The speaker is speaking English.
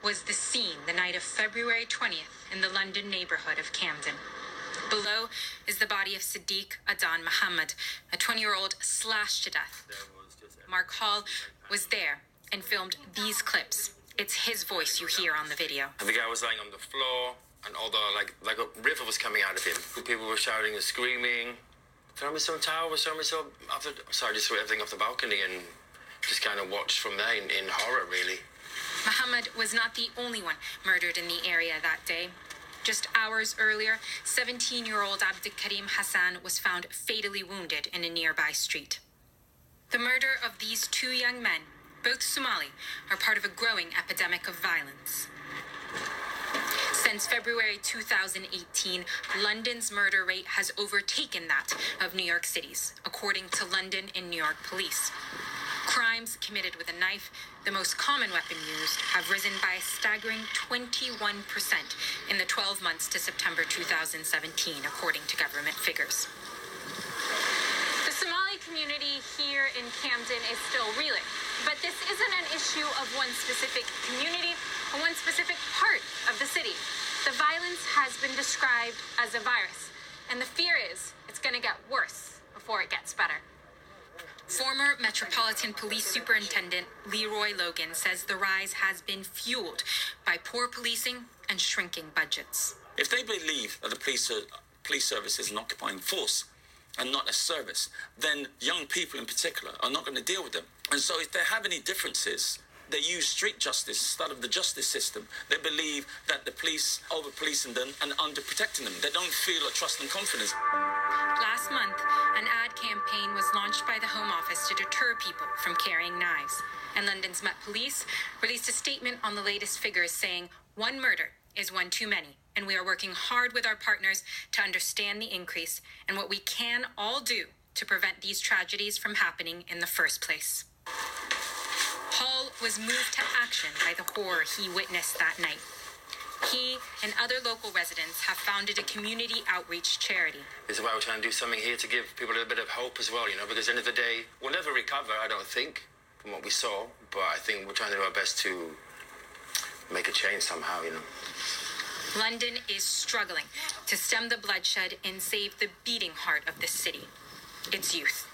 was the scene the night of February 20th in the London neighborhood of Camden. Below is the body of Sadiq Adan Muhammad, a 20-year-old slashed to death. Mark Hall was there and filmed these clips. It's his voice you hear on the video. And the guy was lying on the floor, and all the like a river was coming out of him. People were shouting and screaming, "Throw me some towels, throw me some." So I just threw everything off the balcony and just kind of watched from there in horror, really. Muhammad was not the only one murdered in the area that day. Just hours earlier, 17-year-old Abdikarim Hassan was found fatally wounded in a nearby street. The murder of these two young men, both Somali, are part of a growing epidemic of violence. Since February 2018, London's murder rate has overtaken that of New York City's, according to London and New York police. Crimes committed with a knife, the most common weapon used, have risen by a staggering 21% in the 12 months to September 2017, according to government figures. The Somali community here in Camden is still reeling, but this isn't an issue of one specific community or one specific part of the city. The violence has been described as a virus, and the fear is it's going to get worse before it gets better. Former Metropolitan Police Superintendent Leroy Logan says the rise has been fueled by poor policing and shrinking budgets. If they believe that the police service is an occupying force and not a service, then young people in particular are not going to deal with them. And so if they have any differences, they use street justice instead of the justice system. They believe that the police over-policing them and under-protecting them. They don't feel a trust and confidence. Last month, an ad campaign was launched by the Home Office to deter people from carrying knives. And London's Met Police released a statement on the latest figures saying, "One murder is one too many, and we are working hard with our partners to understand the increase and what we can all do to prevent these tragedies from happening in the first place." Hall was moved to action by the horror he witnessed that night. He and other local residents have founded a community outreach charity. This is why we're trying to do something here to give people a little bit of hope as well, because at the end of the day, we'll never recover, I don't think, from what we saw, but I think we're trying to do our best to make a change somehow, London is struggling to stem the bloodshed and save the beating heart of the city, its youth.